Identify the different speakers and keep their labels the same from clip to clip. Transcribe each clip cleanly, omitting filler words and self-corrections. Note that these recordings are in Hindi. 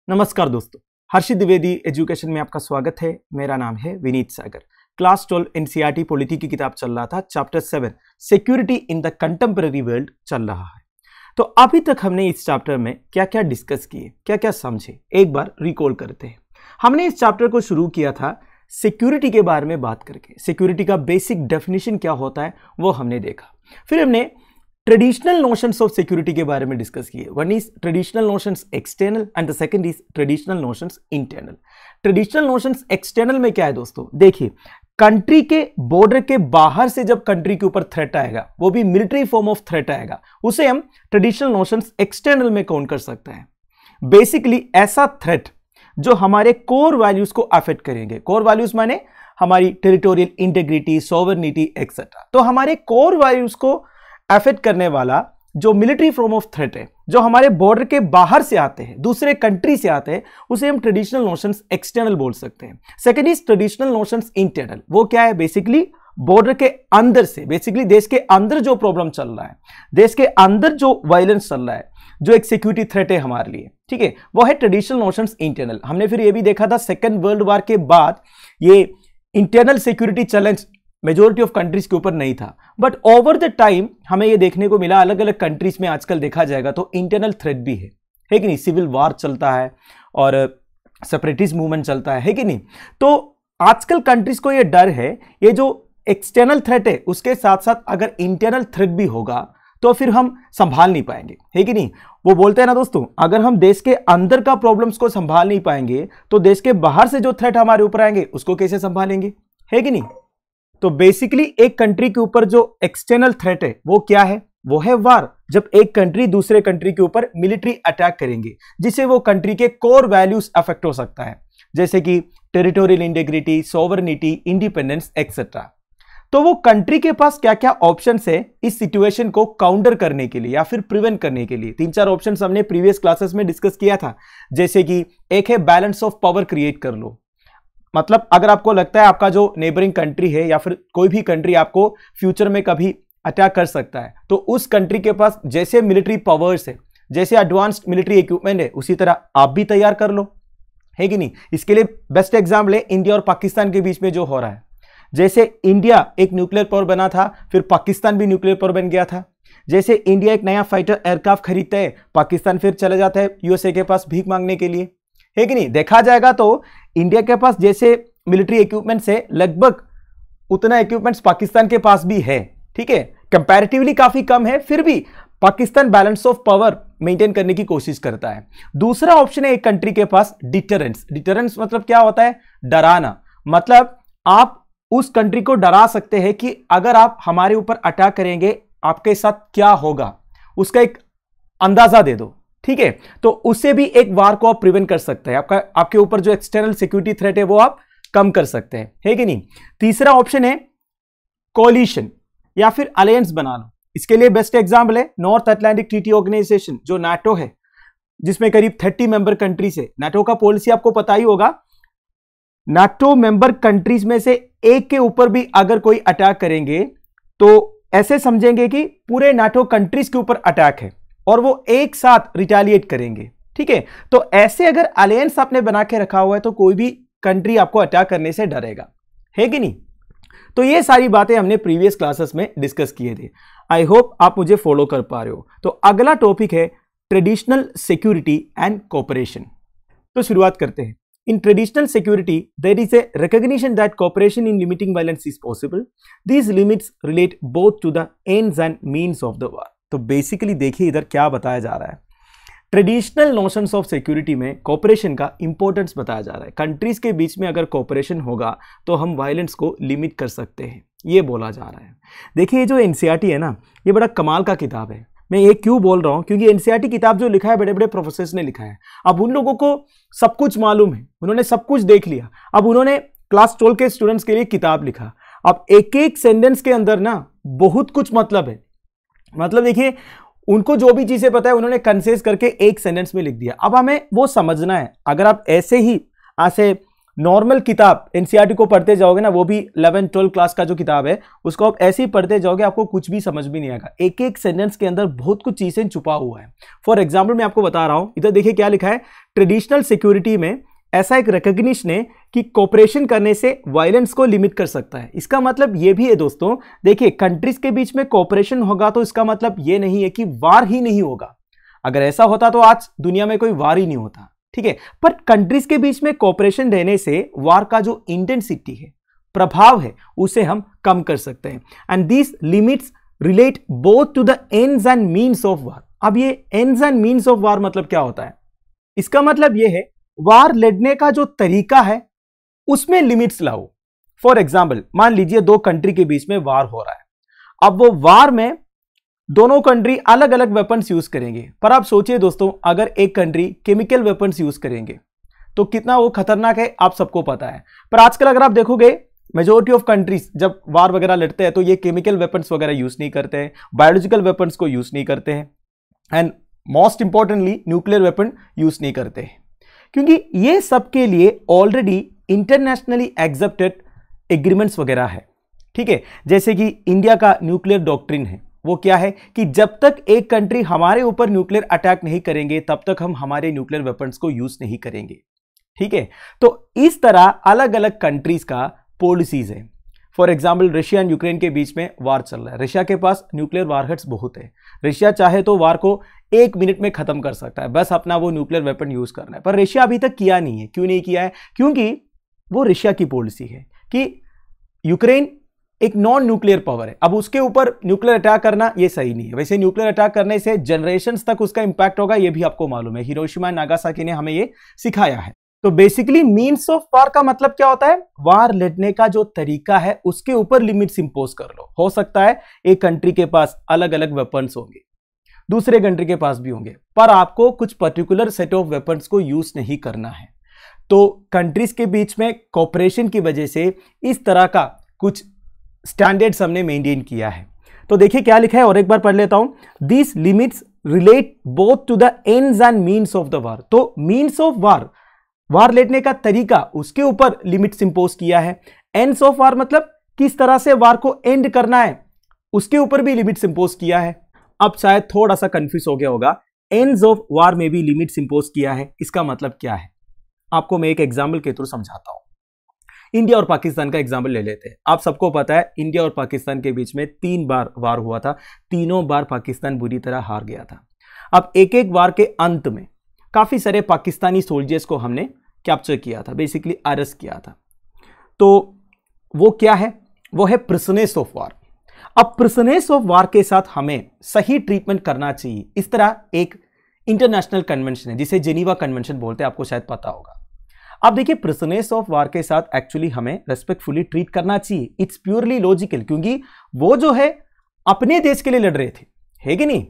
Speaker 1: नमस्कार दोस्तों, हर्षित द्विवेदी एजुकेशन में आपका स्वागत है। मेरा नाम है विनीत सागर। क्लास 12 एनसीईआरटी पॉलिटी की किताब चल रहा था। Chapter 7 security in the contemporary world चल रहा है। तो अभी तक हमने इस चैप्टर में क्या क्या डिस्कस किए, क्या क्या समझे, एक बार रिकॉल करते हैं। हमने इस चैप्टर को शुरू किया था सिक्योरिटी के बारे में बात करके। सिक्योरिटी का बेसिक डेफिनेशन क्या होता है वो हमने देखा। फिर हमने ट्रेडिशनल नोशंस ऑफ सिक्योरिटी के बारे में डिस्कस किए। One is traditional notions external and the second is traditional notions internal. Traditional notions external में क्या है दोस्तों, देखिए कंट्री के बॉर्डर के बाहर से जब कंट्री के ऊपर थ्रेट आएगा, वो भी मिलिट्री फॉर्म ऑफ थ्रेट आएगा, उसे हम ट्रेडिशनल नोशंस एक्सटर्नल में काउंट कर सकते हैं। बेसिकली ऐसा थ्रेट जो हमारे कोर वैल्यूज को अफेक्ट करेंगे। कोर वैल्यूज माने हमारी टेरिटोरियल इंटीग्रिटी, सॉवरेनिटी एक्सेट्रा। तो हमारे कोर वैल्यूज को अफेक्ट करने वाला जो मिलिट्री फॉर्म ऑफ थ्रेट है, जो हमारे बॉर्डर के बाहर से आते हैं, दूसरे कंट्री से आते हैं, उसे हम ट्रेडिशनल नोशंस एक्सटर्नल बोल सकते हैं। Second is traditional notions internal. वो क्या है, बेसिकली बॉर्डर के अंदर से, बेसिकली देश के अंदर जो प्रॉब्लम चल रहा है, देश के अंदर जो वायलेंस चल रहा है, जो एक सिक्योरिटी थ्रेट है हमारे लिए, ठीक है, वो है ट्रेडिशनल नोशंस इंटरनल। हमने फिर ये भी देखा था सेकेंड वर्ल्ड वॉर के बाद ये internal security challenge majority of countries के ऊपर नहीं था, बट ओवर द टाइम हमें यह देखने को मिला, अलग अलग कंट्रीज में आजकल देखा जाएगा तो इंटरनल थ्रेट भी है कि नहीं। सिविल वार चलता है और सेपरेटिस्ट मूवमेंट चलता है कि नहीं। तो आजकल कंट्रीज को यह डर है, ये जो एक्सटर्नल थ्रेट है उसके साथ साथ अगर इंटरनल थ्रेट भी होगा तो फिर हम संभाल नहीं पाएंगे, है कि नहीं। वो बोलते हैं ना दोस्तों, अगर हम देश के अंदर का प्रॉब्लम्स को संभाल नहीं पाएंगे तो देश के बाहर से जो थ्रेट हमारे ऊपर आएंगे उसको कैसे संभालेंगे, है कि नहीं। तो बेसिकली एक कंट्री के ऊपर जो एक्सटर्नल थ्रेट है वो क्या है, वो है वार। जब एक कंट्री दूसरे कंट्री के ऊपर मिलिट्री अटैक करेंगे जिससे वो कंट्री के कोर वैल्यूज अफेक्ट हो सकता है, जैसे कि territorial integrity, sovereignty, independence etcetera. तो वो कंट्री के पास क्या क्या ऑप्शंस है इस सिचुएशन को काउंटर करने के लिए या फिर प्रिवेंट करने के लिए। 3-4 ऑप्शंस हमने प्रीवियस क्लासेस में डिस्कस किया था, जैसे कि एक है बैलेंस ऑफ पावर क्रिएट कर लो। मतलब अगर आपको लगता है आपका जो नेबरिंग कंट्री है या फिर कोई भी कंट्री आपको फ्यूचर में कभी अटैक कर सकता है, तो उस कंट्री के पास जैसे मिलिट्री पावर्स है, जैसे एडवांस्ड मिलिट्री इक्विपमेंट है, उसी तरह आप भी तैयार कर लो, है कि नहीं। इसके लिए बेस्ट एग्जाम्पल है इंडिया और पाकिस्तान के बीच में जो हो रहा है। जैसे इंडिया एक न्यूक्लियर पावर बना था, फिर पाकिस्तान भी न्यूक्लियर पावर बन गया था। जैसे इंडिया एक नया फाइटर एयरक्राफ्ट खरीदता है, पाकिस्तान फिर चला जाता है यूएसए के पास भीख मांगने के लिए, है कि नहीं। देखा जाएगा तो इंडिया के पास जैसे मिलिट्री इक्विपमेंट्स है, लगभग उतना इक्विपमेंट्स पाकिस्तान के पास भी है, ठीक है। कंपैरेटिवली काफी कम है, फिर भी Pakistan balance of power maintain करने की कोशिश करता है। दूसरा ऑप्शन है एक कंट्री के पास डिटरेंस। डिटरेंस मतलब क्या होता है, डराना। मतलब आप उस कंट्री को डरा सकते हैं कि अगर आप हमारे ऊपर अटैक करेंगे आपके साथ क्या होगा, उसका एक अंदाजा दे दो, ठीक है। तो उससे भी एक वार को आप प्रिवेंट कर सकते हैं। आपके ऊपर जो एक्सटर्नल सिक्योरिटी थ्रेट है वो आप कम कर सकते हैं, है कि नहीं। तीसरा ऑप्शन है कोलिशन या फिर अलायंस बना लो। इसके लिए बेस्ट एग्जांपल है नॉर्थ अटलांटिक ट्रीटी ऑर्गेनाइजेशन जो नाटो है, जिसमें करीब 30 मेंबर कंट्रीज है। नाटो का पॉलिसी आपको पता ही होगा, नाटो मेंबर कंट्रीज में से एक के ऊपर भी अगर कोई अटैक करेंगे तो ऐसे समझेंगे कि पूरे नाटो कंट्रीज के ऊपर अटैक है और वो एक साथ रिटेलिएट करेंगे, ठीक है। तो ऐसे अगर अलायंस आपने बना के रखा हुआ है तो कोई भी कंट्री आपको अटैक करने से डरेगा, है कि नहीं। तो ये सारी बातें हमने प्रीवियस क्लासेस में डिस्कस किए थे। आई होप आप मुझे फॉलो कर पा रहे हो। तो अगला टॉपिक है ट्रेडिशनल सिक्योरिटी एंड कोऑपरेशन। तो शुरुआत करते हैं। In traditional security, there is a recognition that cooperation in limiting violence is possible. These limits relate both to the ends and means of the war. तो बेसिकली देखिए इधर क्या बताया जा रहा है। ट्रेडिशनल नोशंस ऑफ सिक्योरिटी में कोऑपरेशन का इंपॉर्टेंस बताया जा रहा है। कंट्रीज के बीच में अगर कोऑपरेशन होगा तो हम वायलेंस को लिमिट कर सकते हैं, ये बोला जा रहा है। देखिए ये जो एनसीईआरटी है ना, ये बड़ा कमाल का किताब है। मैं ये क्यों बोल रहा हूं, क्योंकि एनसीईआरटी किताब जो लिखा है बड़े बड़े प्रोफेसर्स ने लिखा है। अब उन लोगों को सब कुछ मालूम है, उन्होंने सब कुछ देख लिया। अब उन्होंने क्लास 12 के स्टूडेंट्स के लिए किताब लिखा। अब एक एक सेंटेंस के अंदर ना बहुत कुछ मतलब है। मतलब देखिए उनको जो भी चीजें पता है उन्होंने कंसेस करके एक सेंटेंस में लिख दिया। अब हमें वो समझना है। अगर आप ऐसे ही नॉर्मल किताब एनसीईआरटी को पढ़ते जाओगे ना, वो भी 11 12 क्लास का जो किताब है उसको आप ऐसे ही पढ़ते जाओगे, आपको कुछ भी समझ भी नहीं आएगा। एक एक सेंटेंस के अंदर बहुत कुछ चीजें छुपा हुआ है। फॉर एग्जाम्पल मैं आपको बता रहा हूं, इधर देखिए क्या लिखा है, ट्रेडिशनल सिक्योरिटी में ऐसा एक रिकॉग्निशन है कि कोऑपरेशन करने से वायलेंस को लिमिट कर सकता है। इसका मतलब ये भी है दोस्तों, देखिए कंट्रीज के बीच में कोऑपरेशन होगा तो इसका मतलब ये नहीं है कि वार ही नहीं होगा। अगर ऐसा होता तो आज दुनिया में कोई वार ही नहीं होता, ठीक है। पर कंट्रीज के बीच में कोऑपरेशन रहने से वार का जो इंटेंसिटी है, प्रभाव है, उसे हम कम कर सकते हैं। And this limits relate both to the ends and means of war. अब ये ends and means of war मतलब क्या होता है? इसका मतलब ये है वार लड़ने का जो तरीका है उसमें लिमिट्स लाओ। फॉर एग्जाम्पल मान लीजिए दो कंट्री के बीच में वार हो रहा है, अब वो वार में दोनों कंट्री अलग अलग वेपन्स यूज करेंगे। पर आप सोचिए दोस्तों, अगर एक कंट्री केमिकल वेपन्स यूज करेंगे तो कितना वो खतरनाक है आप सबको पता है। पर आजकल अगर आप देखोगे मेजोरिटी ऑफ कंट्रीज जब वार वगैरह लड़ते हैं तो ये केमिकल वेपन्स वगैरह यूज नहीं करते हैं, बायोलॉजिकल वेपन्स को यूज नहीं करते हैं, and most importantly nuclear weapon use नहीं करते हैं, क्योंकि ये सबके लिए ऑलरेडी इंटरनेशनली एक्सेप्टेड एग्रीमेंट्स वगैरह है, ठीक है। जैसे कि इंडिया का न्यूक्लियर डॉक्ट्रिन है, वो क्या है कि जब तक एक कंट्री हमारे ऊपर न्यूक्लियर अटैक नहीं करेंगे तब तक हम हमारे न्यूक्लियर वेपन्स को यूज नहीं करेंगे, ठीक है। तो इस तरह अलग अलग कंट्रीज का पॉलिसीज है। For example Russia and Ukraine के बीच में वार चल रहा है, रशिया के पास न्यूक्लियर वारहेड्स बहुत है, रशिया चाहे तो वार को 1 मिनट में खत्म कर सकता है, बस अपना वो न्यूक्लियर वेपन यूज करना है। पर रशिया अभी तक किया नहीं है। क्यों नहीं किया है? क्योंकि वो रशिया की पॉलिसी है कि यूक्रेन एक नॉन न्यूक्लियर पावर है, अब उसके ऊपर न्यूक्लियर अटैक करना ये सही नहीं है। वैसे न्यूक्लियर अटैक करने से जनरेशंस तक उसका इंपैक्ट होगा, ये भी आपको मालूम है, हिरोशिमा एंड नागासाकी ने हमें ये सिखाया है। तो बेसिकली मीन्स ऑफ वार का मतलब क्या होता है? वार लड़ने का जो तरीका है उसके ऊपर लिमिट्स इंपोज कर लो। हो सकता है एक कंट्री के पास अलग अलग वेपन्स होंगे, दूसरे कंट्री के पास भी होंगे, पर आपको कुछ पर्टिकुलर सेट ऑफ वेपन्स को यूज नहीं करना है। तो कंट्रीज के बीच में कोऑपरेशन की वजह से इस तरह का कुछ स्टैंडर्ड्स हमने मेंटेन किया है। तो देखिए क्या लिखा है, और एक बार पढ़ लेता हूं, this limits relate both to the ends and means of the war. तो मीन्स ऑफ वार, वार लड़ने का तरीका, उसके ऊपर लिमिट्स इंपोज किया है। एंड्स ऑफ वार मतलब किस तरह से वार को एंड करना है, उसके ऊपर भी लिमिट्स इंपोज किया है। अब शायद थोड़ा सा कंफ्यूज हो गया होगा, एंड्स ऑफ वार में भी लिमिट्स इंपोज किया है, इसका मतलब क्या है? आपको मैं एक एग्जाम्पल के थ्रू समझाता हूं। इंडिया और पाकिस्तान का एग्जाम्पल ले लेते हैं। आप सबको पता है इंडिया और पाकिस्तान के बीच में 3 बार वार हुआ था, तीनों बार पाकिस्तान बुरी तरह हार गया था। अब एक एक वार के अंत में काफी सारे पाकिस्तानी सोल्जर्स को हमने कैप्चर किया था, बेसिकली अरेस्ट किया था। तो वो क्या है? वो है प्रिजनर्स ऑफ वार। अब प्रिजनर्स ऑफ वार के साथ हमें सही ट्रीटमेंट करना चाहिए। इस तरह एक इंटरनेशनल कन्वेंशन है जिसे जेनीवा कन्वेंशन बोलते हैं, आपको शायद पता होगा। अब देखिए प्रिजनर्स ऑफ वार के साथ एक्चुअली हमें रेस्पेक्टफुली ट्रीट करना चाहिए। इट्स प्योरली लॉजिकल, क्योंकि वो जो है अपने देश के लिए लड़ रहे थे, है कि नहीं?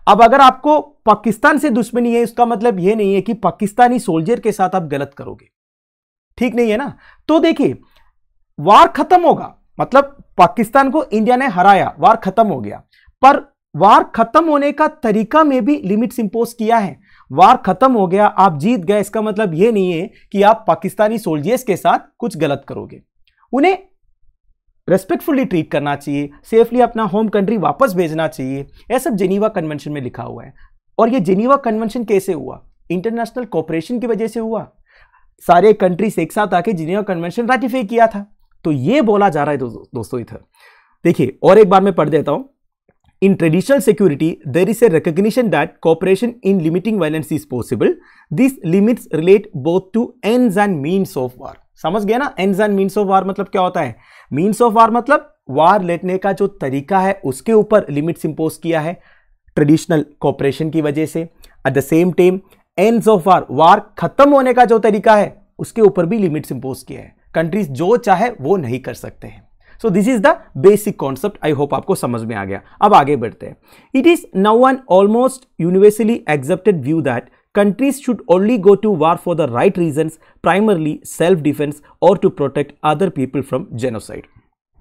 Speaker 1: अब अगर आपको पाकिस्तान से दुश्मनी है, इसका मतलब यह नहीं है कि पाकिस्तानी सोल्जर के साथ आप गलत करोगे, ठीक नहीं है ना? तो देखिए वार खत्म होगा, मतलब पाकिस्तान को इंडिया ने हराया, वार खत्म हो गया, पर वार खत्म होने का तरीका में भी लिमिट्स इंपोज किया है। वार खत्म हो गया, आप जीत गए, इसका मतलब यह नहीं है कि आप पाकिस्तानी सोल्जर्स के साथ कुछ गलत करोगे। उन्हें रेस्पेक्टफुली ट्रीट करना चाहिए, सेफली अपना होम कंट्री वापस भेजना चाहिए। यह सब जेनीवा कन्वेंशन में लिखा हुआ है। और यह जेनीवा कन्वेंशन कैसे हुआ? इंटरनेशनल कोऑपरेशन की वजह से हुआ। सारे कंट्रीज एक साथ आके जेनीवा कन्वेंशन रेटिफाई किया था। तो यह बोला जा रहा है दोस्तों इधर देखिए, और एक बार मैं पढ़ देता हूं। In traditional security, there is a recognition that cooperation in limiting violence is possible. These limits relate both to ends and means of war. समझ गया ना? ends and means of war मतलब क्या होता है? means of war मतलब वार लड़ने का जो तरीका है उसके ऊपर लिमिट्स इंपोज किया है ट्रेडिशनल कोऑपरेशन की वजह से। Eight the same time ends of war, वार खत्म होने का जो तरीका है उसके ऊपर भी लिमिट्स इंपोज किया है। कंट्रीज जो चाहे वो नहीं कर सकते हैं। So this is the basic concept. I hope आपको समझ में आ गया। अब आगे बढ़ते हैं। It is now an almost universally accepted view that countries should only go to war for the right reasons, primarily self-defense or to protect other people from genocide.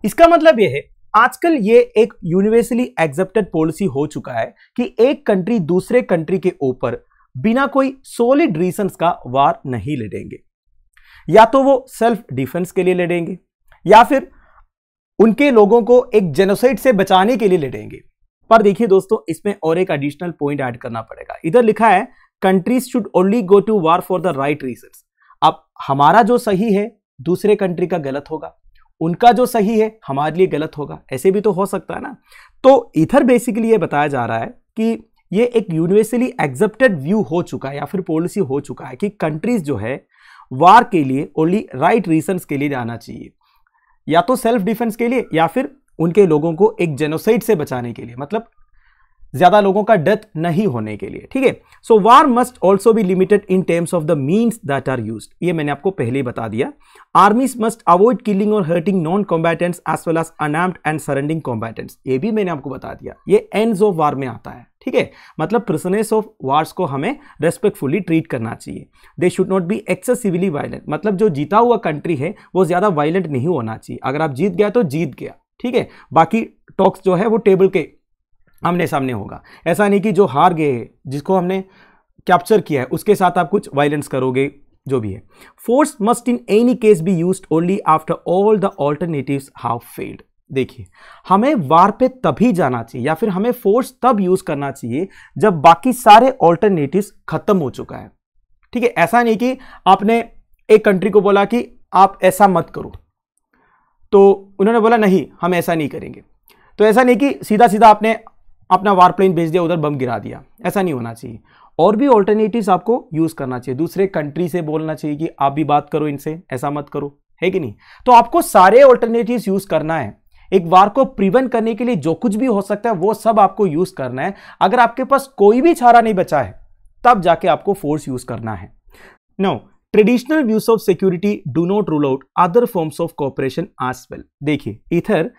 Speaker 1: इसका मतलब यह है आजकल ये एक यूनिवर्सली एक्सेप्टेड पॉलिसी हो चुका है कि एक कंट्री दूसरे कंट्री के ऊपर बिना कोई सॉलिड रीजंस का वार नहीं लड़ेंगे। या तो वो सेल्फ डिफेंस के लिए लड़ेंगे या फिर उनके लोगों को एक जेनोसाइड से बचाने के लिए लड़ेंगे। पर देखिए दोस्तों, इसमें और एक एडिशनल पॉइंट ऐड करना पड़ेगा। इधर लिखा है countries should only go to war for the right reasons. अब हमारा जो सही है दूसरे कंट्री का गलत होगा, उनका जो सही है हमारे लिए गलत होगा, ऐसे भी तो हो सकता है ना। तो इधर बेसिकली ये बताया जा रहा है कि ये एक यूनिवर्सली एक्सेप्टेड व्यू हो चुका है या फिर पॉलिसी हो चुका है कि कंट्रीज जो है वार के लिए ओनली राइट रीजंस के लिए जाना चाहिए, या तो सेल्फ डिफेंस के लिए या फिर उनके लोगों को एक जेनोसाइड से बचाने के लिए, मतलब ज्यादा लोगों का डेथ नहीं होने के लिए। ठीक है, so war must also be limited in terms of the means that are used. ये मैंने आपको पहले ही बता दिया। Armies must avoid killing or hurting non combatants as well as unarmed and surrendering combatants. ये भी मैंने आपको बता दिया, ये एंड्स ऑफ वार में आता है। ठीक है, मतलब प्रिजनर्स ऑफ वार्स को हमें रेस्पेक्टफुली ट्रीट करना चाहिए। They should not be excessively violent, मतलब जो जीता हुआ कंट्री है वो ज्यादा वायलेंट नहीं होना चाहिए। अगर आप जीत गया तो जीत गया, ठीक है, बाकी टॉक्स जो है वो टेबल के आमने सामने होगा। ऐसा नहीं कि जो हार गए, जिसको हमने कैप्चर किया है, उसके साथ आप कुछ वायलेंस करोगे, जो भी है। Force must in any case be used only after all the alternatives have failed. देखिए, हमें वार पे तभी जाना चाहिए या फिर हमें फोर्स तब यूज करना चाहिए जब बाकी सारे ऑल्टरनेटिव्स खत्म हो चुका है। ठीक है, ऐसा नहीं कि आपने एक कंट्री को बोला कि आप ऐसा मत करो, तो उन्होंने बोला नहीं हम ऐसा नहीं करेंगे, तो ऐसा नहीं कि सीधा सीधा आपने अपना वार प्लेन भेज दिया, उधर बम गिरा दिया। ऐसा नहीं होना चाहिए। और भी ऑल्टरनेटिव्स आपको यूज करना चाहिए। दूसरे कंट्री से बोलना चाहिए कि आप भी बात करो इनसे, ऐसा मत करो, है कि नहीं। तो आपको सारे ऑल्टरनेटिव्स यूज करना है। एक वार को प्रिवेंट करने के लिए जो कुछ भी हो सकता है वो सब आपको यूज करना है। अगर आपके पास कोई भी चारा नहीं बचा है तब जाके आपको फोर्स यूज करना है। No, traditional views of security do not rule out other forms of cooperation as well. देखिए, इधर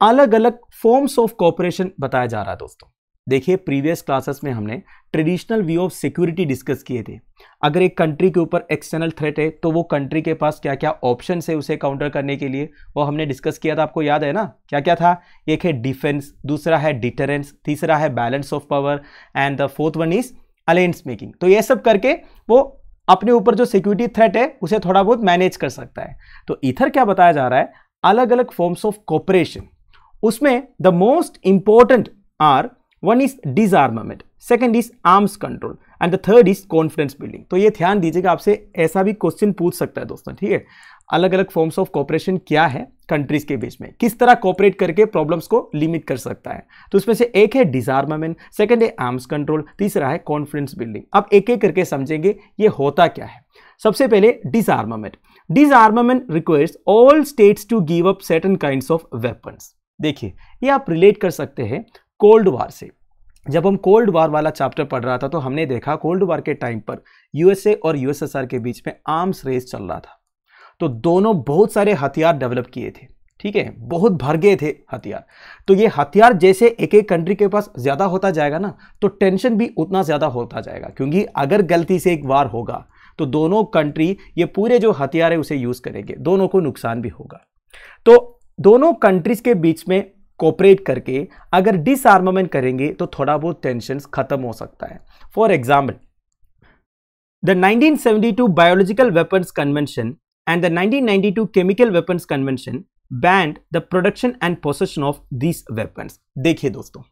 Speaker 1: अलग अलग फॉर्म्स ऑफ कोऑपरेशन बताया जा रहा है दोस्तों। देखिए, प्रीवियस क्लासेस में हमने traditional view of security discuss किए थे। अगर एक कंट्री के ऊपर एक्सटर्नल थ्रेट है तो वो कंट्री के पास क्या क्या ऑप्शन है उसे काउंटर करने के लिए, वो हमने डिस्कस किया था। आपको याद है ना, क्या क्या था? एक है डिफेंस, दूसरा है डिटरेंस, तीसरा है balance of power and the fourth one is alliance making. तो ये सब करके वो अपने ऊपर जो सिक्योरिटी थ्रेट है उसे थोड़ा बहुत मैनेज कर सकता है। तो इधर क्या बताया जा रहा है, अलग अलग फॉर्म्स ऑफ कोऑपरेशन। उसमें the most important are, one is disarmament, second is arms control and the third is confidence building. तो ये ध्यान दीजिएगा, आपसे ऐसा भी क्वेश्चन पूछ सकता है दोस्तों। ठीक है, अलग अलग फॉर्म्स ऑफ कोऑपरेशन क्या है कंट्रीज के बीच में, किस तरह कोऑपरेट करके प्रॉब्लम्स को लिमिट कर सकता है। तो उसमें से एक है डिसआर्मामेंट, सेकंड है आर्म्स कंट्रोल, तीसरा है कॉन्फिडेंस बिल्डिंग। अब एक एक करके समझेंगे ये होता क्या है। सबसे पहले disarmament. Disarmament requires all states to give up certain kinds of weapons. देखिए, ये आप रिलेट कर सकते हैं कोल्ड वार से। जब हम कोल्ड वार वाला चैप्टर पढ़ रहा था तो हमने देखा कोल्ड वार के टाइम पर यूएसए और यूएसएसआर के बीच में आर्म्स रेस चल रहा था। तो दोनों बहुत सारे हथियार डेवलप किए थे। ठीक है, बहुत भर गए थे हथियार। तो ये हथियार जैसे एक एक कंट्री के पास ज्यादा होता जाएगा ना, तो टेंशन भी उतना ज्यादा होता जाएगा, क्योंकि अगर गलती से एक वार होगा तो दोनों कंट्री ये पूरे जो हथियार है उसे यूज करेंगे, दोनों को नुकसान भी होगा। तो दोनों कंट्रीज के बीच में कोऑपरेट करके अगर डिसआर्मामेंट करेंगे तो थोड़ा बहुत टेंशन खत्म हो सकता है। For example, the 1972 biological weapons convention and the 1992 chemical weapons convention band the production and possession of this weapons. देखिए दोस्तों,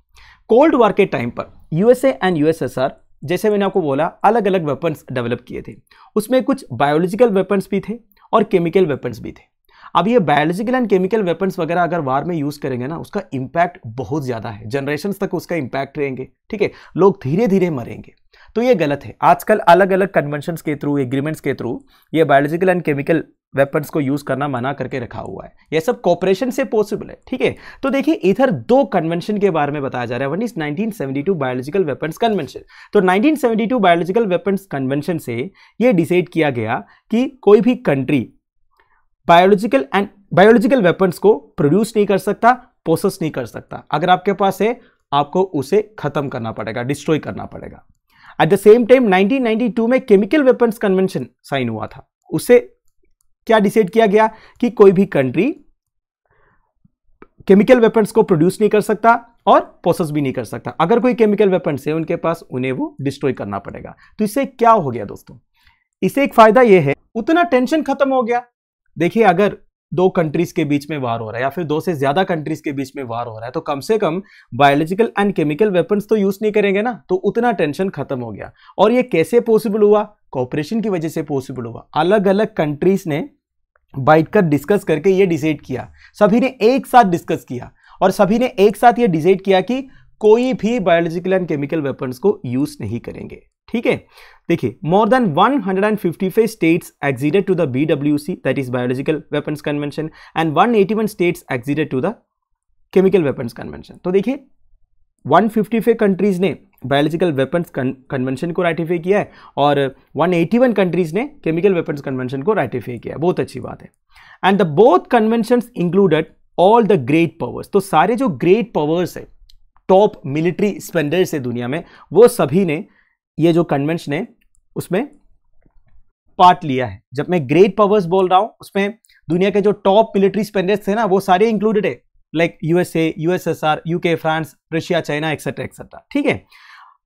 Speaker 1: कोल्ड वॉर के टाइम पर यूएसए एंड यूएसएसआर, जैसे मैंने आपको बोला, अलग अलग वेपन्स डेवलप किए थे। उसमें कुछ बायोलॉजिकल वेपन्स भी थे और केमिकल वेपन्स भी थे। अब ये बायोलॉजिकल एंड केमिकल वेपन्स वगैरह अगर वार में यूज करेंगे ना, उसका इंपैक्ट बहुत ज्यादा है, जनरेशंस तक उसका इंपैक्ट रहेंगे। ठीक है, लोग धीरे धीरे मरेंगे। तो ये गलत है। आजकल अलग अलग कन्वेंशंस के थ्रू, एग्रीमेंट्स के थ्रू ये बायोलॉजिकल एंड केमिकल वेपन्स को यूज करना मना करके रखा हुआ है। यह सब कोऑपरेशन से पॉसिबल है। ठीक है, तो देखिए इधर दो कन्वेंशन के बारे में बताया जा रहा है। One is 1972 biological weapons convention. तो 1972 बायोलॉजिकल वेपन्स कन्वेंशन से यह डिसाइड किया गया कि कोई भी कंट्री बायोलॉजिकल वेपन्स को प्रोड्यूस नहीं कर सकता, पोसेस नहीं कर सकता। अगर आपके पास है, आपको उसे खत्म करना पड़ेगा, डिस्ट्रॉय करना पड़ेगा। एट द सेम टाइम 1992 में केमिकल वेपन्स कन्वेंशन साइन हुआ था। उससे क्या डिसाइड किया गया कि कोई भी कंट्री केमिकल वेपन्स को प्रोड्यूस नहीं कर सकता और पोसेस भी नहीं कर सकता। अगर कोई केमिकल वेपन्स है उनके पास, उन्हें वो डिस्ट्रॉय करना पड़ेगा। तो इससे क्या हो गया दोस्तों, इससे एक फायदा यह है, उतना टेंशन खत्म हो गया। देखिए, अगर दो कंट्रीज के बीच में वार हो रहा है या फिर दो से ज्यादा कंट्रीज के बीच में वार हो रहा है, तो कम से कम बायोलॉजिकल एंड केमिकल वेपन्स तो यूज नहीं करेंगे ना, तो उतना टेंशन खत्म हो गया। और ये कैसे पॉसिबल हुआ? कोऑपरेशन की वजह से पॉसिबल हुआ। अलग अलग कंट्रीज ने बैठकर डिस्कस करके ये डिसाइड किया, सभी ने एक साथ डिस्कस किया और सभी ने एक साथ ये डिसाइड किया कि कोई भी बायोलॉजिकल एंड केमिकल वेपन्स को यूज नहीं करेंगे। ठीक है, देखिए, more than 155 states acceded to the BWC, that is Biological Weapons Convention, and 181 states acceded to the Chemical Weapons Convention। तो देखिए, 155 कंट्रीज ने बायोलॉजिकल वेपन्स कन्वेंशन को राटिफाई किया है और 181 कंट्रीज ने केमिकल वेपन्स कन्वेंशन को राटिफाई किया है। बहुत अच्छी बात है। And the both conventions included all the great powers. तो सारे जो ग्रेट पावर्स है, टॉप मिलिट्री स्पेंडर्स है दुनिया में, वो सभी ने ये जो कन्वेंशन है उसमें पार्ट लिया है। जब मैं ग्रेट पावर्स बोल रहा हूं, उसमें दुनिया के जो टॉप मिलिट्री स्पेंडर्स थे ना, वो सारे इंक्लूडेड है, like USA, USSR, UK, France, Russia, China, etcetera etcetera. ठीक है,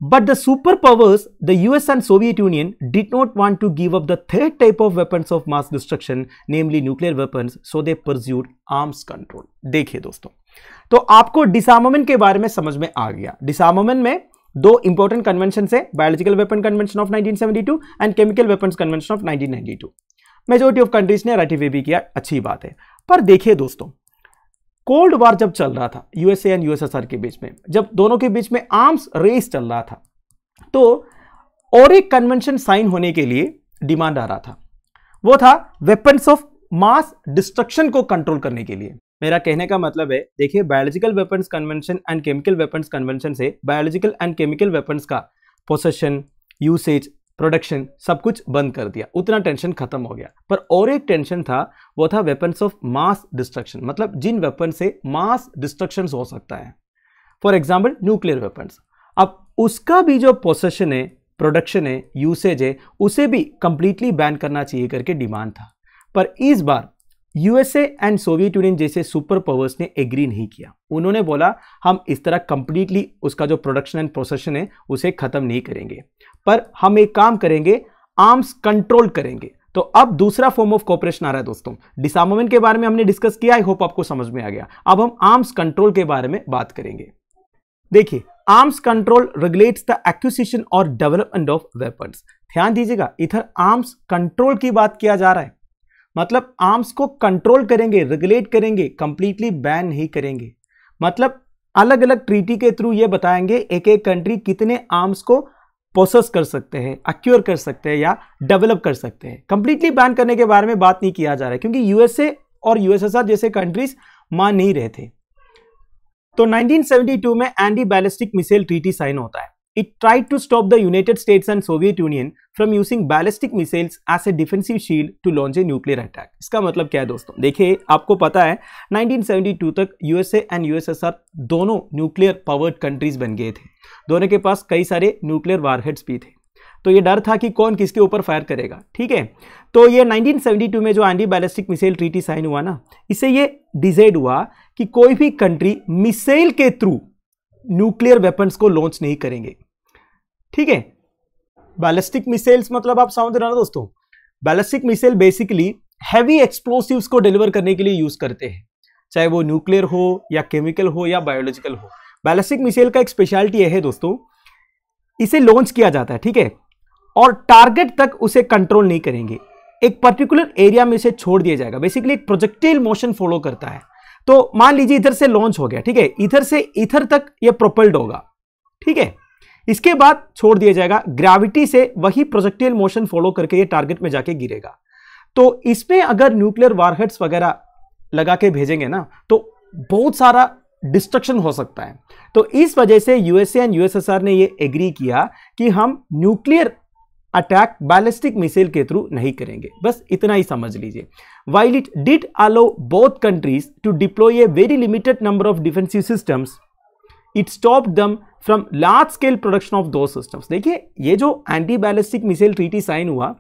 Speaker 1: but the super powers, the US and Soviet Union did not want to give up the third type of weapons of mass destruction, namely nuclear weapons, so they pursued arms control. देखिए दोस्तों, तो आपको डिसआर्मामेंट के बारे में समझ में आ गया। डिसआर्मामेंट में दो इंपॉर्टेंट कन्वेंशन है, biological weapon convention of 1972 and chemical weapons convention of 1992। Majority of countries ने राटिफाई भी किया, अच्छी बात है। पर देखिए दोस्तों, कोल्ड वार जब चल रहा था यूएसए एंड यूएसएसआर के बीच में, जब दोनों के बीच में आर्म्स रेस चल रहा था, तो और एक कन्वेंशन साइन होने के लिए डिमांड आ रहा था, वो था वेपन्स ऑफ मास डिस्ट्रक्शन को कंट्रोल करने के लिए। मेरा कहने का मतलब है, देखिए, biological weapons convention and chemical weapons convention से बायोलॉजिकल एंड केमिकल वेपन्स का पोसेशन, यूसेज, प्रोडक्शन सब कुछ बंद कर दिया, उतना टेंशन खत्म हो गया। पर और एक टेंशन था, वो था वेपन्स ऑफ मास डिस्ट्रक्शन, मतलब जिन वेपन से मास डिस्ट्रक्शन हो सकता है, फॉर एग्जाम्पल न्यूक्लियर वेपन्स। अब उसका भी जो पोसेशन है, प्रोडक्शन है, यूसेज है, उसे भी कंप्लीटली बैन करना चाहिए करके डिमांड था। पर इस बार यूएसए एंड सोवियत यूनियन जैसे सुपर पावर्स ने एग्री नहीं किया। उन्होंने बोला, हम इस तरह कंप्लीटली उसका जो प्रोडक्शन एंड प्रोसेशन है उसे खत्म नहीं करेंगे, पर हम एक काम करेंगे, आर्म्स कंट्रोल करेंगे। तो अब दूसरा फॉर्म ऑफ कोऑपरेशन आ रहा है दोस्तों। डिसआर्मामेंट के बारे में हमने डिस्कस किया, आई होप आपको समझ में आ गया। अब हम आर्म्स कंट्रोल के बारे में बात करेंगे। देखिए, arms control regulates the acquisition और डेवलपमेंट ऑफ वेपन्स। ध्यान दीजिएगा, इधर आर्म्स कंट्रोल की बात किया जा रहा है, मतलब आर्म्स को कंट्रोल करेंगे, रेगुलेट करेंगे, कंप्लीटली बैन नहीं करेंगे। मतलब अलग अलग ट्रीटी के थ्रू ये बताएंगे एक एक कंट्री कितने आर्म्स को पोसेस कर सकते हैं, अक्यूर कर सकते हैं या डेवलप कर सकते हैं। कंप्लीटली बैन करने के बारे में बात नहीं किया जा रहा है, क्योंकि यूएसए और यूएसएसआर जैसे कंट्रीज मान नहीं रहे थे। तो 1972 में anti ballistic missile treaty sign होता है। It tried to stop the United States and Soviet Union from using ballistic missiles as a defensive shield to launch a nuclear attack। इसका मतलब क्या है दोस्तों? देखिए, आपको पता है 1972 तक यूएसए एंड यूएसएसआर दोनों न्यूक्लियर पावर्ड कंट्रीज बन गए थे। दोनों के पास कई सारे न्यूक्लियर वारहेड्स भी थे, तो ये डर था कि कौन किसके ऊपर फायर करेगा। ठीक है, तो ये 1972 में जो anti ballistic missile treaty sign हुआ ना, इससे ये डिसाइड हुआ कि कोई भी कंट्री मिसाइल के थ्रू न्यूक्लियर वेपन्स को लॉन्च नहीं करेंगे। ठीक है, बैलिस्टिक मिसाइल्स मतलब आप समझ रहे हो ना दोस्तों, ballistic missile basically heavy explosives को डिलीवर करने के लिए यूज करते हैं, चाहे वो न्यूक्लियर हो या केमिकल हो या बायोलॉजिकल हो। बैलिस्टिक मिसाइल का एक स्पेशलिटी यह है दोस्तों, इसे लॉन्च किया जाता है, ठीक है, और टारगेट तक उसे कंट्रोल नहीं करेंगे, एक पर्टिकुलर एरिया में इसे छोड़ दिया जाएगा। बेसिकली एक प्रोजेक्टाइल मोशन फॉलो करता है। तो मान लीजिए इधर से लॉन्च हो गया, ठीक है, इधर से इधर तक ये प्रोपेल्ड होगा, ठीक है, इसके बाद छोड़ दिया जाएगा, ग्रेविटी से वही प्रोजेक्टाइल मोशन फॉलो करके ये टारगेट में जाके गिरेगा। तो इसमें अगर न्यूक्लियर वारहेड्स वगैरह लगा के भेजेंगे ना, तो बहुत सारा डिस्ट्रक्शन हो सकता है। तो इस वजह से यूएसए एंड यूएसएसआर ने ये एग्री किया कि हम न्यूक्लियर अटैक बैलिस्टिक मिसाइल के थ्रू नहीं करेंगे। बस इतना ही समझ लीजिए। While it did allow both countries to deploy a very limited number of defensive systems, it stopped them from large scale production of those systems। देखिए, ये जो anti ballistic missile treaty sign हुआ,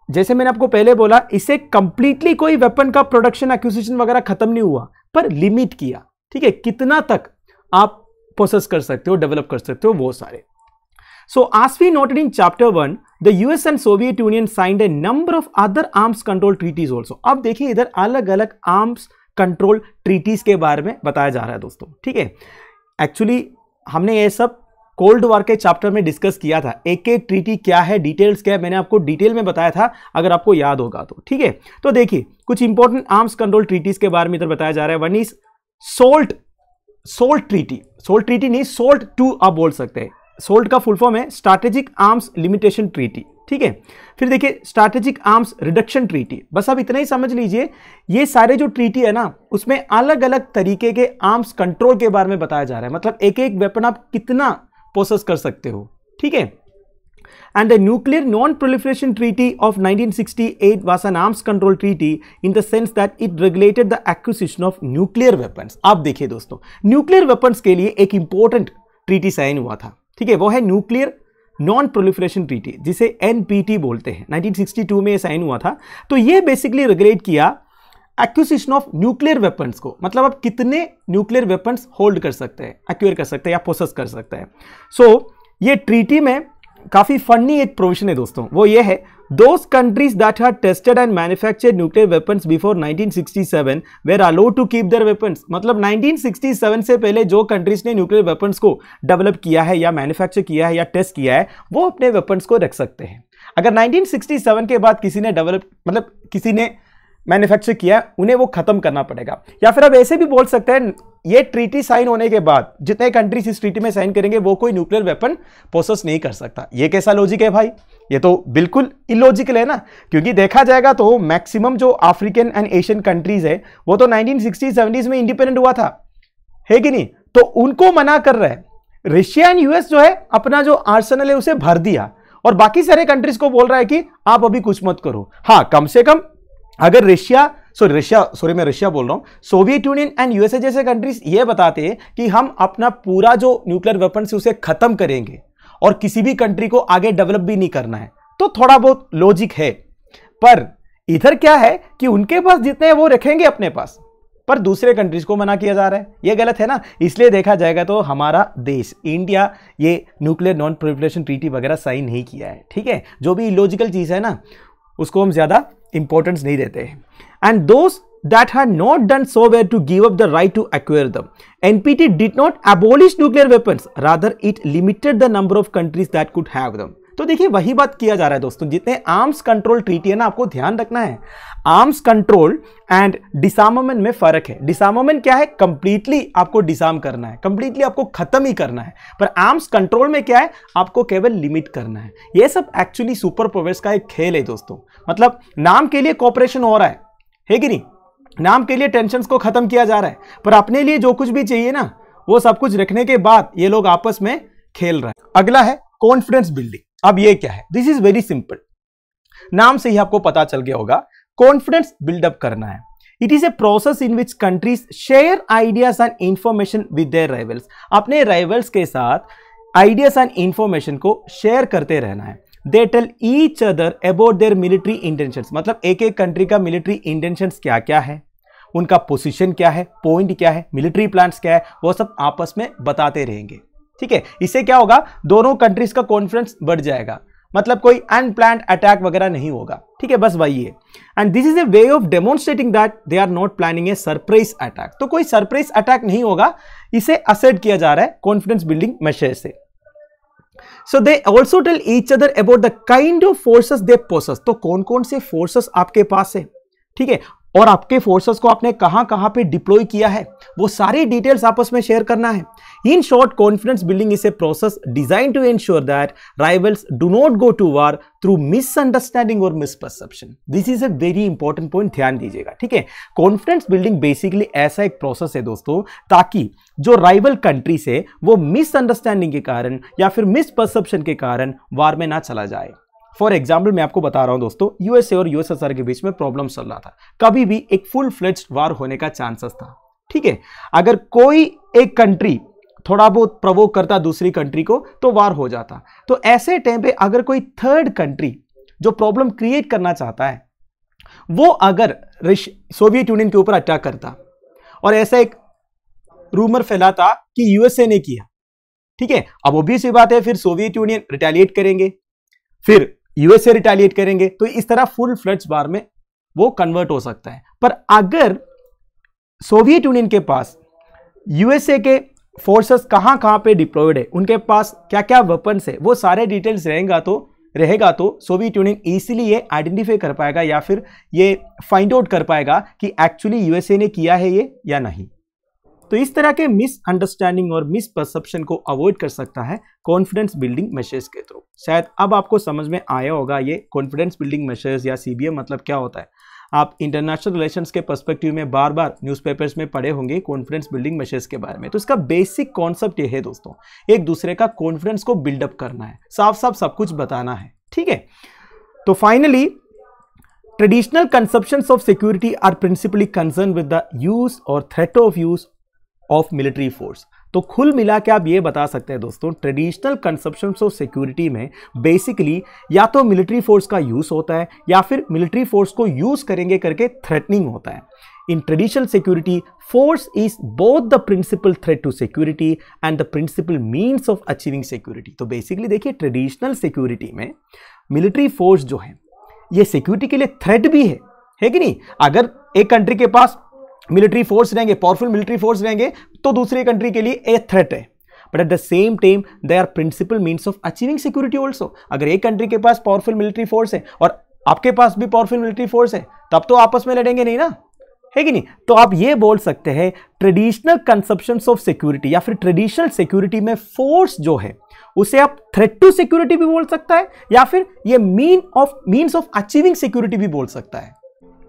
Speaker 1: जैसे मैंने आपको पहले बोला, इसे कंप्लीटली कोई वेपन का प्रोडक्शन एक्विजिशन वगैरह खत्म नहीं हुआ, पर लिमिट किया। ठीक है, कितना तक आप प्रोसेस कर सकते हो, डेवलप कर सकते हो, वो सारे। So as we noted in chapter 1, the US and Soviet Union signed a number of other arms control treaties also. अब देखिए इधर अलग अलग आर्म्स कंट्रोल ट्रीटीज के बारे में बताया जा रहा है दोस्तों, ठीक है। एक्चुअली हमने ये सब कोल्ड वॉर के चैप्टर में डिस्कस किया था, एक एक ट्रीटी क्या है, डिटेल्स क्या है, मैंने आपको डिटेल में बताया था, अगर आपको याद होगा तो, ठीक है। तो देखिए कुछ इंपॉर्टेंट आर्म्स कंट्रोल ट्रीटीज के बारे में इधर बताया जा रहा है। वन इज सोल्ट ट्रीटी नहीं, सोल्ट 2 आप बोल सकते हैं। सोल्ट का फुल फॉर्म है स्ट्रैटेजिक आर्म्स लिमिटेशन ट्रीटी, ठीक है। फिर देखिए स्ट्रैटेजिक आर्म्स रिडक्शन ट्रीटी, बस आप इतना ही समझ लीजिए, ये सारे जो ट्रीटी है ना उसमें अलग अलग तरीके के आर्म्स कंट्रोल के बारे में बताया जा रहा है, मतलब एक एक वेपन आप कितना पोसेस कर सकते हो, ठीक है। And the Nuclear Non-Proliferation Treaty of 1968 was an arms control treaty in the sense that it regulated the acquisition of nuclear weapons. आप देखिए दोस्तों, न्यूक्लियर वेपन्स के लिए एक इंपॉर्टेंट ट्रीटी साइन हुआ था, ठीक है, वो है न्यूक्लियर नॉन प्रोलिफरेशन ट्रीटी, जिसे NPT बोलते हैं। 1962 में ये साइन हुआ था। तो ये बेसिकली रेगुलेट किया एक्विजिशन ऑफ न्यूक्लियर वेपन्स को, मतलब आप कितने न्यूक्लियर वेपन्स होल्ड कर सकते हैं, एक्वायर कर सकते हैं या पोसेस कर सकते हैं। सो ये ट्रीटी में काफी फनी एक प्रोविजन है दोस्तों, वो ये है, those countries that had tested and manufactured nuclear weapons before 1967 were allowed to keep their weapons. मतलब 1967 से पहले जो कंट्रीज ने न्यूक्लियर वेपन्स को डेवलप किया है या मैन्युफैक्चर किया है या टेस्ट किया है, वो अपने वेपन्स को रख सकते हैं। अगर 1967 के बाद किसी ने डेवलप, मतलब किसी ने मैन्युफैक्चर किया, उन्हें वो खत्म करना पड़ेगा। या फिर अब ऐसे भी बोल सकते हैं, ये ट्रीटी साइन होने के बाद जितने कंट्रीज इस ट्रीटी में साइन करेंगे वो कोई न्यूक्लियर वेपन पोसेस नहीं कर सकता। ये कैसा लॉजिक है भाई, ये तो बिल्कुल इलॉजिकल है ना, क्योंकि देखा जाएगा तो मैक्सिमम जो अफ्रीकन एंड एशियन कंट्रीज है वो तो 1960-70s में इंडिपेंडेंट हुआ था, है कि नहीं, तो उनको मना कर रहा है। रशिया एंड यूएस जो है अपना जो आर्सेनल है उसे भर दिया और बाकी सारे कंट्रीज को बोल रहा है कि आप अभी कुछ मत करो। हाँ, कम से कम अगर मैं रशिया बोल रहा हूं, सोवियत यूनियन एंड यूएसए जैसे कंट्रीज ये बताते हैं कि हम अपना पूरा जो न्यूक्लियर वेपन से उसे खत्म करेंगे और किसी भी कंट्री को आगे डेवलप भी नहीं करना है, तो थोड़ा बहुत लॉजिक है। पर इधर क्या है कि उनके पास जितने हैं वो रखेंगे अपने पास, पर दूसरे कंट्रीज को मना किया जा रहा है, ये गलत है ना। इसलिए देखा जाएगा तो हमारा देश इंडिया ये न्यूक्लियर नॉन प्रोलिफरेशन ट्रीटी वगैरह साइन नहीं किया है, ठीक है। जो भी इलॉजिकल चीज है ना उसको हम ज्यादा इंपॉर्टेंस नहीं देते हैं। And those that had not done so were to give up the right to acquire them. NPT did not abolish nuclear weapons, rather it limited the number of countries that could have them. तो देखिए वही बात किया जा रहा है दोस्तों, जितने आर्म्स कंट्रोल ट्रीटी है ना, आपको ध्यान रखना है, आर्म्स कंट्रोल एंड डिसआर्मामेंट में फर्क है। डिसआर्मामेंट क्या है, कंप्लीटली आपको डिसआर्म करना है, कंप्लीटली आपको खत्म ही करना है, पर आर्म्स कंट्रोल में क्या है, आपको केवल लिमिट करना है। ये सब एक्चुअली सुपर पावर्स का एक खेल है दोस्तों, मतलब नाम के लिए कॉपरेशन हो रहा है कि नहीं, नाम के लिए टेंशन्स को खत्म किया जा रहा है, पर अपने लिए जो कुछ भी चाहिए ना वो सब कुछ रखने के बाद ये लोग आपस में खेल रहे हैं। अगला है कॉन्फिडेंस बिल्डिंग। अब ये क्या है, दिस इज वेरी सिंपल, नाम से ही आपको पता चल गया होगा, कॉन्फिडेंस बिल्डअप करना है। It is a process in which countries share ideas and information with their rivals. अपने राइवल्स के साथ आइडियाज एंड इंफॉर्मेशन को शेयर करते रहना है। They tell each other about their military intentions, मतलब एक एक कंट्री का मिलिट्री इंटेंशंस क्या क्या है, उनका पोजीशन क्या है, पॉइंट क्या है, मिलिट्री प्लान्स क्या है, वो सब आपस में बताते रहेंगे, ठीक है। इससे क्या होगा, दोनों कंट्रीज का कॉन्फिडेंस बढ़ जाएगा, मतलब कोई अनप्लान्ड अटैक वगैरह नहीं होगा, ठीक है, बस वही है। And this is a way of demonstrating that they are not planning a surprise attack. तो कोई सरप्राइज अटैक नहीं होगा, इसे असर्ट किया जा रहा है कॉन्फिडेंस बिल्डिंग मेशर से। So they also tell each other about the kind of forces they possess. तो कौन कौन से फोर्सेस आपके पास है, ठीक है, और आपके फोर्सेस को आपने कहां कहां पे डिप्लॉय किया है, वो सारी डिटेल्स आपस में शेयर करना है। In short, confidence building is a process design to ensure that rivals do not go to war through misunderstanding or misperception. This is a very important point, ध्यान दीजिएगा, ठीक है। कॉन्फिडेंस बिल्डिंग बेसिकली ऐसा एक प्रोसेस है दोस्तों, ताकि जो राइवल कंट्री से वो मिसअंडरस्टैंडिंग के कारण या फिर मिसपरसेप्शन के कारण वार में ना चला जाए। फॉर एग्जाम्पल मैं आपको बता रहा हूं दोस्तों, यूएसए और यूएसएसआर के बीच में प्रॉब्लम चल रहा था, कभी भी एक फुल फ्लेज्ड वार होने का चांसेस था, ठीक है। अगर कोई एक कंट्री थोड़ा बहुत प्रोवोक करता दूसरी कंट्री को तो वार हो जाता। तो ऐसे टाइम पे अगर कोई थर्ड कंट्री जो प्रॉब्लम क्रिएट करना चाहता है, वो अगर सोवियत यूनियन के ऊपर अटैक करता और ऐसा एक रूमर फैलाता कि यूएसए ने किया, ठीक है, अब ऑब्वियस सी बात है फिर सोवियत यूनियन रिटेलिएट करेंगे, फिर यूएसए रिटेलिएट करेंगे, तो इस तरह फुल फ्लड्स वार में वो कन्वर्ट हो सकता है। पर अगर सोवियत यूनियन के पास यूएसए के फोर्सेस कहां कहां पे डिप्लॉयड है, उनके पास क्या क्या वेपन्स है, वो सारे डिटेल्स रहेगा तो सोवियत यूनियन इजीली ये आइडेंटिफाई कर पाएगा या फिर ये फाइंड आउट कर पाएगा कि एक्चुअली यूएसए ने किया है ये या नहीं। तो इस तरह के मिसअंडरस्टैंडिंग और मिसपरसेप्शन को अवॉइड कर सकता है कॉन्फिडेंस बिल्डिंग मेजर्स के थ्रू। शायद अब आपको समझ में आया होगा ये कॉन्फिडेंस बिल्डिंग मेजर्स या सीबीएम मतलब क्या होता है। आप इंटरनेशनल रिलेशंस के पर्सपेक्टिव में बार बार न्यूज़पेपर्स में पढ़े होंगे कॉन्फिडेंस बिल्डिंग मेजर्स के बारे में। तो इसका बेसिक कॉन्सेप्ट ये है दोस्तों, एक दूसरे का कॉन्फिडेंस को बिल्डअप करना है, साफ साफ सब कुछ बताना है, ठीक है। तो finally traditional conceptions of security are principally concern with the use or threat of use of military force. तो कुल मिला के आप ये बता सकते हैं दोस्तों, ट्रेडिशनल कंसेप्शंस ऑफ सिक्योरिटी में बेसिकली या तो मिलिट्री फोर्स का यूज होता है या फिर मिलिट्री फोर्स को यूज करेंगे करके थ्रेटनिंग होता है। In traditional security force is both the principal threat to security and the principal means of achieving security. तो बेसिकली देखिए ट्रेडिशनल सिक्योरिटी में मिलिट्री फोर्स जो है ये सिक्योरिटी के लिए थ्रेट भी है कि नहीं। अगर एक कंट्री के पास मिलिट्री फोर्स रहेंगे, पावरफुल मिलिट्री फोर्स रहेंगे, तो दूसरी कंट्री के लिए ए थ्रेट है, but at the same time they are principal means of achieving security also. अगर एक कंट्री के पास पावरफुल मिलिट्री फोर्स है और आपके पास भी पावरफुल मिलिट्री फोर्स है, तब तो आपस में लड़ेंगे नहीं ना, है कि नहीं। तो आप ये बोल सकते हैं ट्रेडिशनल कंसेप्शंस ऑफ सिक्योरिटी या फिर ट्रेडिशनल सिक्योरिटी में फोर्स जो है उसे आप थ्रेट टू सिक्योरिटी भी बोल सकता है या फिर ये मीन्स ऑफ अचीविंग सिक्योरिटी भी बोल सकता है।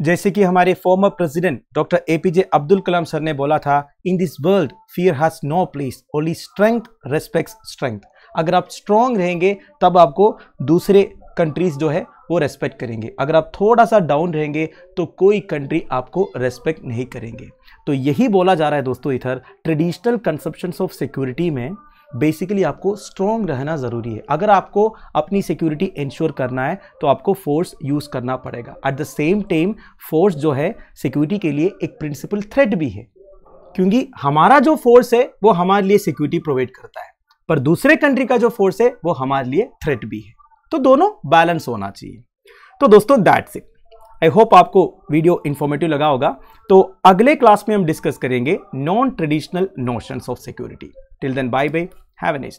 Speaker 1: जैसे कि हमारे former president doctor APJ Abdul Kalam sir ने बोला था, in this world fear has no place, only strength respects strength. अगर आप स्ट्रांग रहेंगे तब आपको दूसरे कंट्रीज जो है वो रेस्पेक्ट करेंगे, अगर आप थोड़ा सा डाउन रहेंगे तो कोई कंट्री आपको रेस्पेक्ट नहीं करेंगे। तो यही बोला जा रहा है दोस्तों इधर, ट्रेडिशनल कंसेप्शंस ऑफ सिक्योरिटी में बेसिकली आपको स्ट्रॉन्ग रहना ज़रूरी है। अगर आपको अपनी सिक्योरिटी इंश्योर करना है तो आपको फोर्स यूज़ करना पड़ेगा। Eight the same time force जो है सिक्योरिटी के लिए एक प्रिंसिपल थ्रेट भी है, क्योंकि हमारा जो फोर्स है वो हमारे लिए सिक्योरिटी प्रोवाइड करता है, पर दूसरे कंट्री का जो फोर्स है वो हमारे लिए थ्रेट भी है। तो दोनों बैलेंस होना चाहिए। तो दोस्तों दैट्स इट। आई होप आपको वीडियो इंफॉर्मेटिव लगा होगा। तो अगले क्लास में हम डिस्कस करेंगे non traditional notions of security. Till then bye bye, have a nice day.